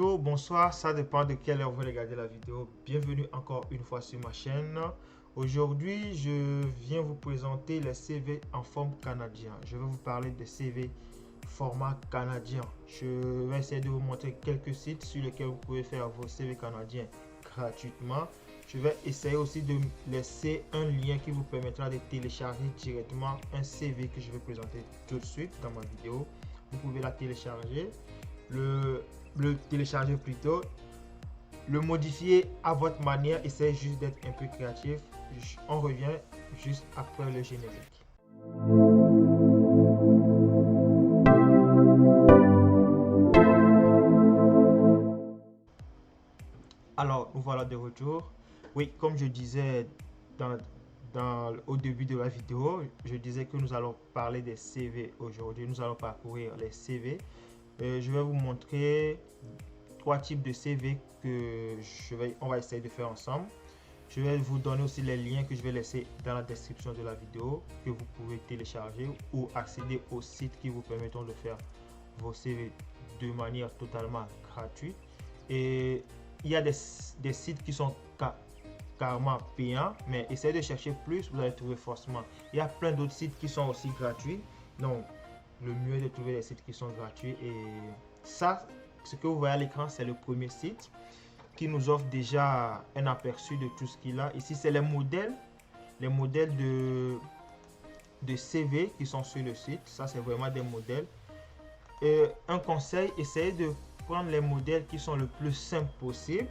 Bonjour, bonsoir, ça dépend de quelle heure vous regardez la vidéo. Bienvenue encore une fois sur ma chaîne. Aujourd'hui, je viens vous présenter les CV en forme canadien. Je vais vous parler des CV format canadien. Je vais essayer de vous montrer quelques sites sur lesquels vous pouvez faire vos CV canadiens gratuitement. Je vais essayer aussi de laisser un lien qui vous permettra de télécharger directement un CV que je vais présenter tout de suite dans ma vidéo. Vous pouvez la télécharger, le télécharger plutôt, le modifier à votre manière. Essayez juste d'être un peu créatif. On revient juste après le générique. Alors, nous voilà de retour. Oui, comme je disais au début de la vidéo, je disais que nous allons parler des CV aujourd'hui. Nous allons parcourir les CV. Je vais vous montrer trois types de CV que on va essayer de faire ensemble. Je vais vous donner aussi les liens que je vais laisser dans la description de la vidéo que vous pouvez télécharger ou accéder aux sites qui vous permettront de faire vos CV de manière totalement gratuite. Et il y a des sites qui sont carrément payants, mais essayez de chercher plus, vous allez trouver forcément. Il y a plein d'autres sites qui sont aussi gratuits, donc le mieux est de trouver des sites qui sont gratuits. Et ça, ce que vous voyez à l'écran, c'est le premier site qui nous offre déjà un aperçu de tout ce qu'il a. Ici, c'est les modèles de CV qui sont sur le site. Ça, c'est vraiment des modèles. Et un conseil, essayez de prendre les modèles qui sont le plus simples possible.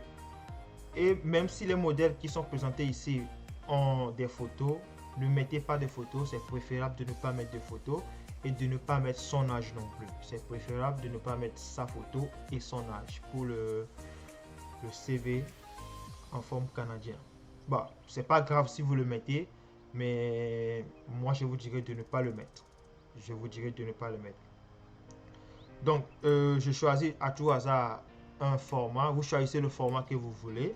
Et même si les modèles qui sont présentés ici ont des photos, ne mettez pas de photos. C'est préférable de ne pas mettre de photos et de ne pas mettre son âge non plus. C'est préférable de ne pas mettre sa photo et son âge pour le CV en forme canadien. Bon, c'est pas grave si vous le mettez, mais moi je vous dirais de ne pas le mettre. Je vous dirais de ne pas le mettre. Donc, je choisis à tout hasard un format. Vous choisissez le format que vous voulez.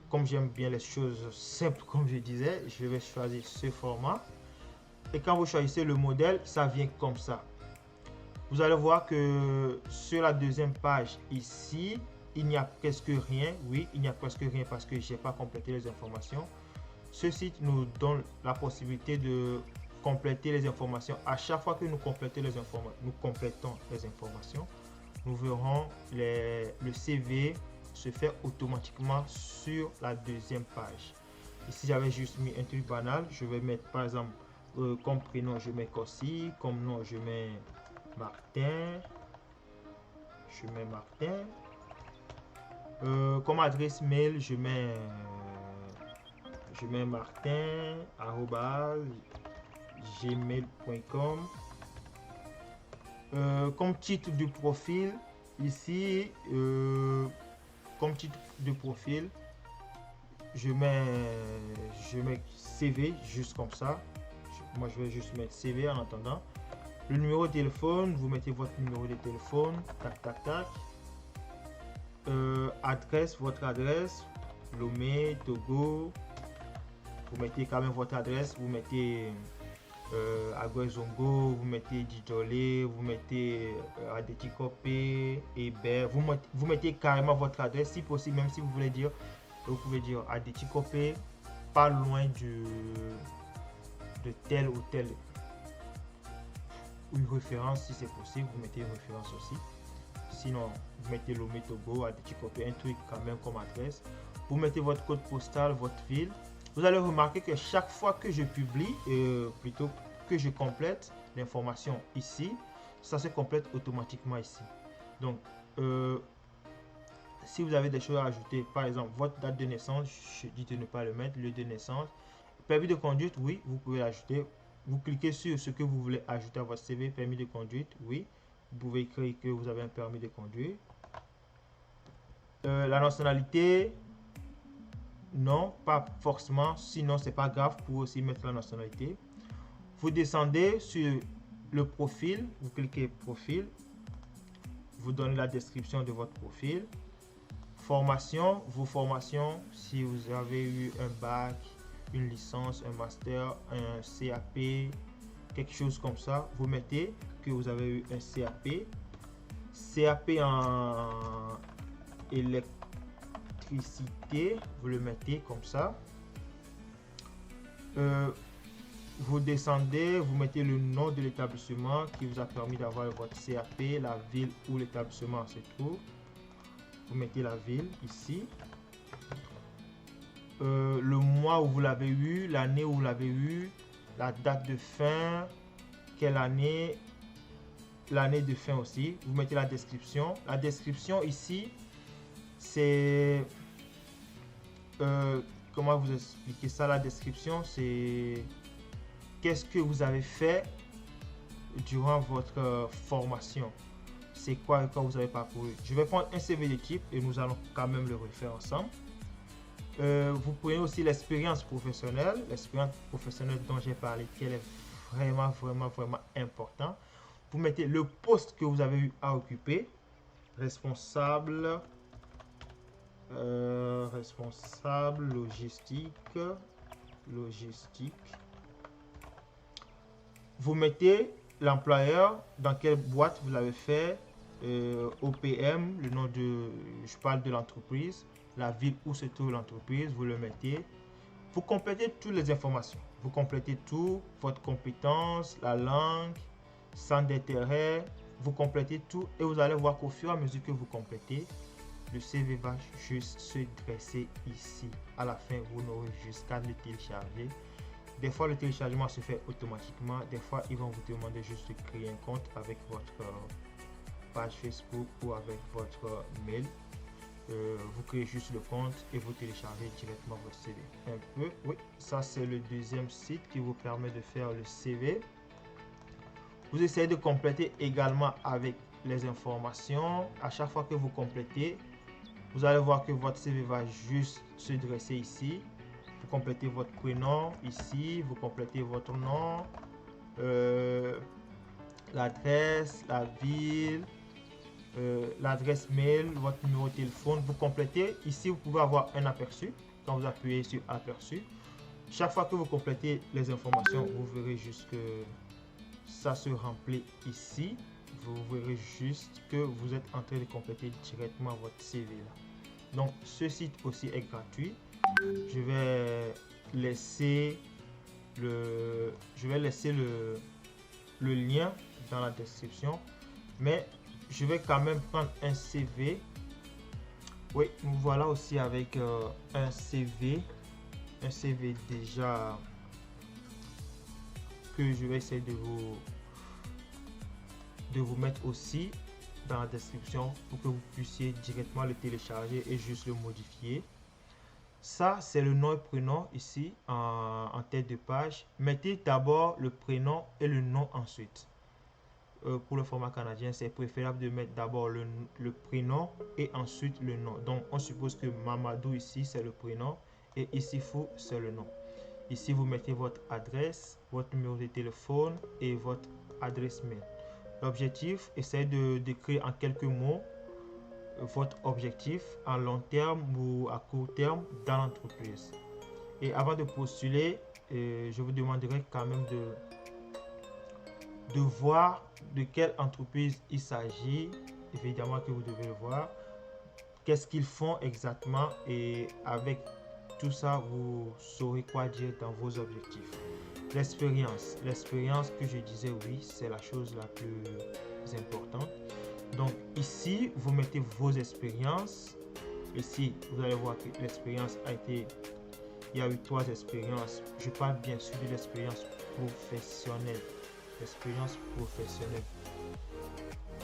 Comme j'aime bien les choses simples, comme je disais, je vais choisir ce format. Et quand vous choisissez le modèle, ça vient comme ça. Vous allez voir que sur la deuxième page ici, il n'y a presque rien. Oui, il n'y a presque rien parce que je n'ai pas complété les informations. Ce site nous donne la possibilité de compléter les informations. À chaque fois que nous complétons les informations, nous verrons le CV se faire automatiquement sur la deuxième page. Ici, j'avais juste mis un truc banal. Je vais mettre par exemple comme prénom, je mets Corsi. Comme nom, je mets Martin. Comme adresse mail, je mets martin@gmail.com. Comme titre de profil, ici, comme titre de profil, je mets CV, juste comme ça. Moi, je vais juste mettre CV en attendant. Le numéro de téléphone, vous mettez votre numéro de téléphone, tac, tac, tac. Adresse, votre adresse, Lomé, Togo. Vous mettez quand même votre adresse, vous mettez Aguezongo, vous mettez Djidjolé, vous mettez Adetikope, Hébert. Vous mettez carrément votre adresse, si possible, même si vous voulez dire, vous pouvez dire Adetikope, pas loin de tel ou tel. Une référence si c'est possible, vous mettez une référence aussi. Sinon, vous mettez Lomé, Togo, Adetikope, un truc quand même comme adresse. Vous mettez votre code postal, votre ville. Vous allez remarquer que chaque fois que je publie, plutôt que je complète l'information ici, ça se complète automatiquement ici. Donc, si vous avez des choses à ajouter, par exemple, votre date de naissance, je dis de ne pas le mettre, lieu de naissance. Permis de conduite, oui, vous pouvez l'ajouter. Vous cliquez sur ce que vous voulez ajouter à votre CV, permis de conduite, oui. Vous pouvez écrire que vous avez un permis de conduire. La nationalité, non, pas forcément, sinon c'est pas grave, vous pouvez aussi mettre la nationalité. Vous descendez sur le profil, vous cliquez profil, vous donnez la description de votre profil. Formation, vos formations, si vous avez eu un bac, une licence, un master, un CAP, quelque chose comme ça, vous mettez que vous avez eu un CAP. CAP électricité, vous le mettez comme ça. Vous descendez, vous mettez le nom de l'établissement qui vous a permis d'avoir votre CAP, la ville où l'établissement se trouve. Vous mettez la ville ici. Le mois où vous l'avez eu, l'année où vous l'avez eu, la date de fin, quelle année, l'année de fin aussi. Vous mettez la description. La description ici, c'est... comment vous expliquer ça? La description, c'est... Qu'est-ce que vous avez fait durant votre formation? C'est quoi vous avez parcouru? Je vais prendre un CV de type et nous allons quand même le refaire ensemble. Vous prenez aussi l'expérience professionnelle. L'expérience professionnelle dont j'ai parlé, qu'elle est vraiment important. Vous mettez le poste que vous avez eu à occuper. Responsable. Responsable logistique. Vous mettez l'employeur, dans quelle boîte vous l'avez fait, OPM, le nom de, je parle de l'entreprise, la ville où se trouve l'entreprise, vous le mettez. Vous complétez toutes les informations. Vous complétez tout, votre compétence, la langue, centre d'intérêt, vous complétez tout et vous allez voir qu'au fur et à mesure que vous complétez, le CV va juste se dresser ici. À la fin, vous n'aurez juste qu'à le télécharger. Des fois, le téléchargement se fait automatiquement. Des fois, ils vont vous demander juste de créer un compte avec votre page Facebook ou avec votre mail. Vous créez juste le compte et vous téléchargez directement votre CV. Oui, ça c'est le deuxième site qui vous permet de faire le CV. Vous essayez de compléter également avec les informations. À chaque fois que vous complétez, vous allez voir que votre CV va juste se dresser ici. Vous complétez votre prénom ici, vous complétez votre nom, l'adresse, la ville, l'adresse mail, votre numéro de téléphone. Vous complétez. Ici, vous pouvez avoir un aperçu. Quand vous appuyez sur aperçu, chaque fois que vous complétez les informations, vous verrez juste que ça se remplit ici. Vous verrez juste que vous êtes en train de compléter directement votre CV là. Donc, ce site aussi est gratuit. Je vais laisser le lien dans la description, mais je vais quand même prendre un CV. Oui, nous voilà aussi avec un CV déjà que je vais essayer de vous mettre aussi dans la description pour que vous puissiez directement le télécharger et juste le modifier. Ça, c'est le nom et prénom ici en tête de page. Mettez d'abord le prénom et le nom ensuite. Pour le format canadien, c'est préférable de mettre d'abord le prénom et ensuite le nom. Donc, on suppose que Mamadou ici, c'est le prénom et Issifou, c'est le nom. Ici, vous mettez votre adresse, votre numéro de téléphone et votre adresse mail. L'objectif, essayez de décrire en quelques mots votre objectif à long terme ou à court terme dans l'entreprise. Et avant de postuler, je vous demanderai quand même de voir de quelle entreprise il s'agit. Évidemment que vous devez le voir. Qu'est-ce qu'ils font exactement et avec tout ça, vous saurez quoi dire dans vos objectifs. L'expérience que je disais, oui, c'est la chose la plus importante. Donc ici, vous mettez vos expériences. Ici, vous allez voir que l'expérience a été... Il y a eu 3 expériences. Je parle bien sûr de l'expérience professionnelle.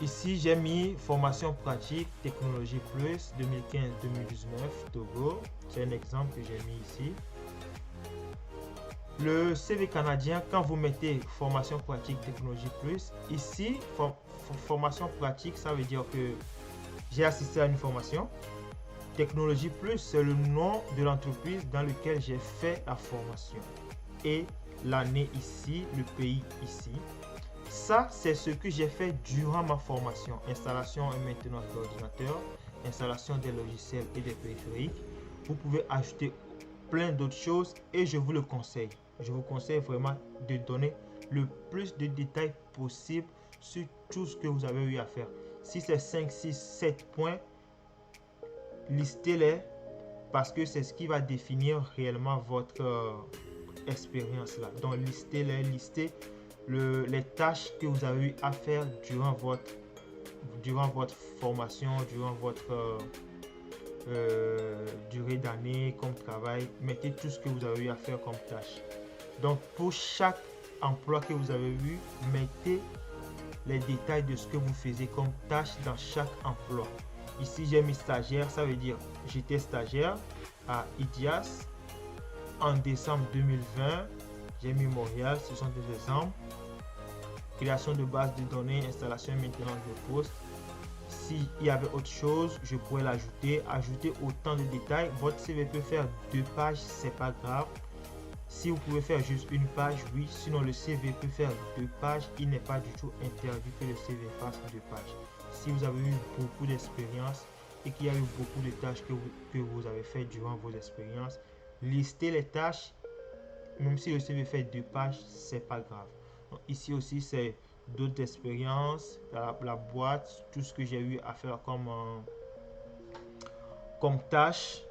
Ici, j'ai mis formation pratique, technologie plus, 2015-2019, Togo. C'est un exemple que j'ai mis ici. Le CV canadien, quand vous mettez formation pratique, technologie plus, ici, formation pratique, ça veut dire que j'ai assisté à une formation. Technologie plus, c'est le nom de l'entreprise dans lequel j'ai fait la formation. Et l'année ici, le pays ici. Ça, c'est ce que j'ai fait durant ma formation. Installation et maintenance d'ordinateur, installation des logiciels et des périphériques. Vous pouvez ajouter plein d'autres choses et je vous le conseille. Je vous conseille vraiment de donner le plus de détails possible sur tout ce que vous avez eu à faire. Si c'est 5, 6, 7 points, listez-les parce que c'est ce qui va définir réellement votre expérience là. Donc listez-les, listez les tâches que vous avez eu à faire durant votre formation, durant votre durée d'année comme travail. Mettez tout ce que vous avez eu à faire comme tâche. Donc pour chaque emploi que vous avez eu, mettez les détails de ce que vous faisiez comme tâche dans chaque emploi. Ici j'ai mis stagiaire, ça veut dire j'étais stagiaire à IDIAS en décembre 2020. J'ai mis Montréal, ce sont des exemples. Création de base de données, installation et maintenance de poste. S'il y avait autre chose, je pourrais l'ajouter. Ajouter autant de détails. Votre CV peut faire 2 pages, c'est pas grave. Si vous pouvez faire juste une page, oui. Sinon, le CV peut faire 2 pages. Il n'est pas du tout interdit que le CV fasse 2 pages. Si vous avez eu beaucoup d'expérience et qu'il y a eu beaucoup de tâches que vous avez fait durant vos expériences, listez les tâches. Même si le CV fait 2 pages, c'est pas grave. Donc, ici aussi, c'est d'autres expériences, la boîte, tout ce que j'ai eu à faire comme tâche.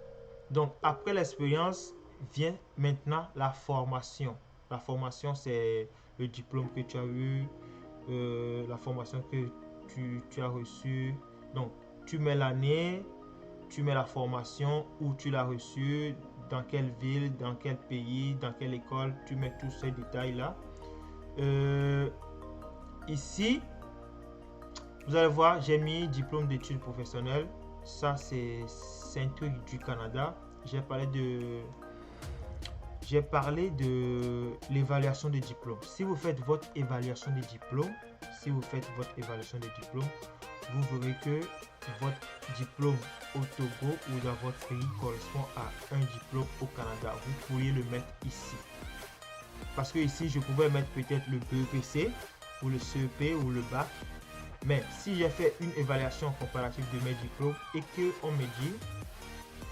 Donc, après l'expérience, vient maintenant la formation. La formation, c'est le diplôme que tu as eu, la formation que tu as reçue. Donc, tu mets l'année, tu mets la formation, où tu l'as reçue, dans quelle ville, dans quel pays, dans quelle école, tu mets tous ces détails-là. Ici, vous allez voir, j'ai mis diplôme d'études professionnelles. Ça, c'est un truc du Canada. J'ai parlé de l'évaluation des diplômes. Si vous faites votre évaluation des diplômes, vous verrez que votre diplôme au Togo ou dans votre pays correspond à un diplôme au Canada. Vous pourriez le mettre ici. Parce que ici, je pouvais mettre peut-être le BEPC ou le CEP ou le bac. Mais si j'ai fait une évaluation comparative de mes diplômes et qu'on me dit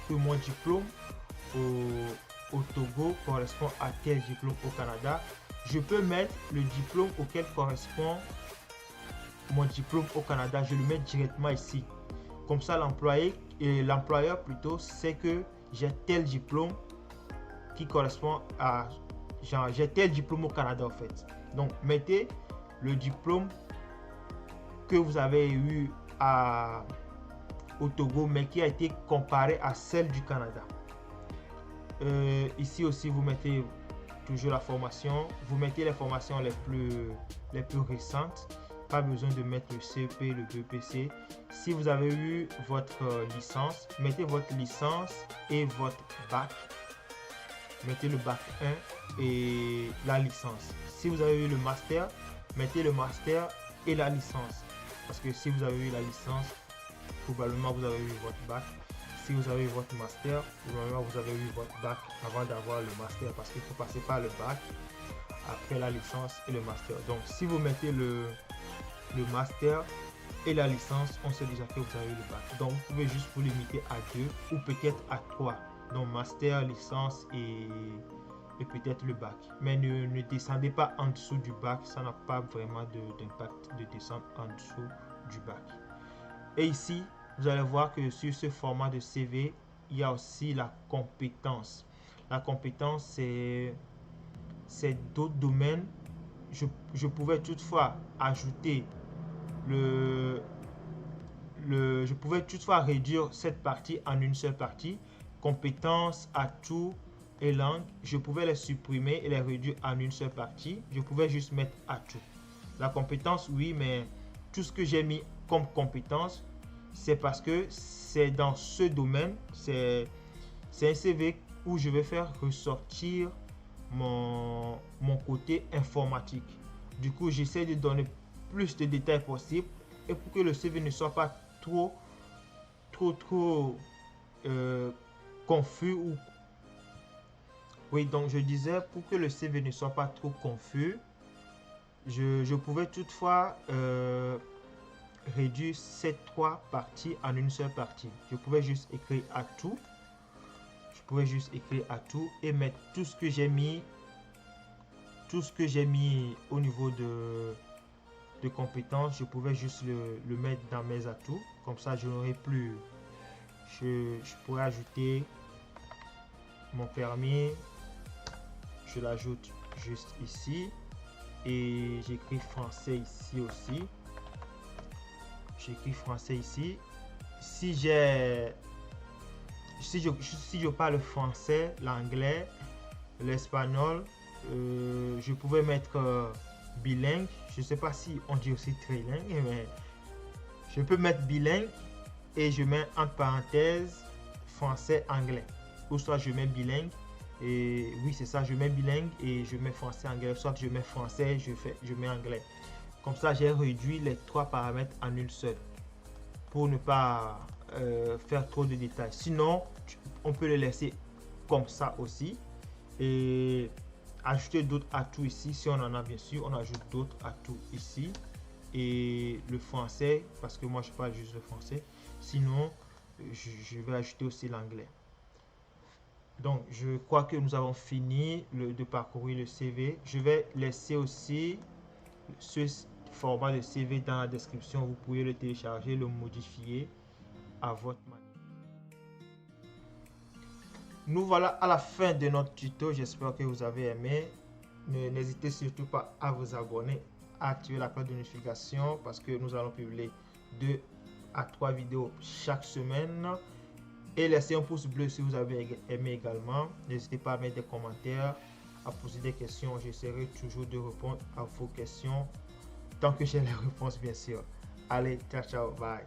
que mon diplôme au Togo correspond à tel diplôme au Canada, je peux mettre le diplôme auquel correspond mon diplôme au Canada, je le mets directement ici. Comme ça, l'employeur plutôt sait que j'ai tel diplôme qui correspond à... j'ai tel diplôme au Canada en fait. Donc, mettez le diplôme que vous avez eu au Togo, mais qui a été comparé à celle du Canada. Ici aussi, vous mettez toujours la formation. Vous mettez les formations les plus récentes. Pas besoin de mettre le CEP, le BEPC. Si vous avez eu votre licence, mettez votre licence et votre bac. Mettez le bac 1 et la licence. Si vous avez eu le master, mettez le master et la licence. Parce que si vous avez eu la licence, probablement vous avez eu votre bac. Si vous avez eu votre master, probablement vous avez eu votre bac avant d'avoir le master. Parce qu'il faut passer par le bac, après la licence et le master. Donc si vous mettez le master et la licence, on sait déjà que vous avez eu le bac. Donc vous pouvez juste vous limiter à 2 ou peut-être à 3. Donc master, licence et peut-être le bac. Mais ne descendez pas en dessous du bac, ça n'a pas vraiment d'impact de descendre en dessous du bac. Et ici, vous allez voir que sur ce format de CV, il y a aussi la compétence. La compétence, c'est d'autres domaines. Je pouvais toutefois ajouter je pouvais toutefois réduire cette partie en une seule partie. Compétences, atouts et langues, je pouvais les supprimer et les réduire en une seule partie. Je pouvais juste mettre atout. La compétence, oui, mais tout ce que j'ai mis comme compétence, c'est parce que c'est dans ce domaine, c'est un CV où je vais faire ressortir mon côté informatique. Du coup, j'essaie de donner plus de détails possible et pour que le CV ne soit pas trop confus ou... Oui, donc je disais, pour que le CV ne soit pas trop confus, je pouvais toutefois réduire ces 3 parties en une seule partie. Je pouvais juste écrire atout. Je pouvais juste écrire atout et mettre tout ce que j'ai mis au niveau de compétences. Je pouvais juste le mettre dans mes atouts. Comme ça, je n'aurais plus je pourrais ajouter mon permis. Je l'ajoute juste ici. Et j'écris français ici aussi. J'écris français ici. Si je parle le français, l'anglais, l'espagnol, je pouvais mettre bilingue. Je ne sais pas si on dit aussi trilingue, mais je peux mettre bilingue et je mets entre parenthèses français, anglais. Ou soit je mets bilingue. Et oui, c'est ça, je mets bilingue et je mets français, anglais. Soit je mets français, je mets anglais. Comme ça, j'ai réduit les 3 paramètres en une seule pour ne pas faire trop de détails. Sinon, on peut les laisser comme ça aussi et ajouter d'autres atouts ici. Si on en a, bien sûr, on ajoute d'autres atouts ici. Et le français, parce que moi, je parle juste le français. Sinon, je vais ajouter aussi l'anglais. Donc, je crois que nous avons fini de parcourir le CV. Je vais laisser aussi ce format de CV dans la description. Vous pouvez le télécharger, le modifier à votre manière. Nous voilà à la fin de notre tuto. J'espère que vous avez aimé. N'hésitez surtout pas à vous abonner, à activer la cloche de notification parce que nous allons publier 2 à 3 vidéos chaque semaine. Et laissez un pouce bleu si vous avez aimé également. N'hésitez pas à mettre des commentaires, à poser des questions. J'essaierai toujours de répondre à vos questions tant que j'ai les réponses, bien sûr. Allez, ciao, ciao, bye.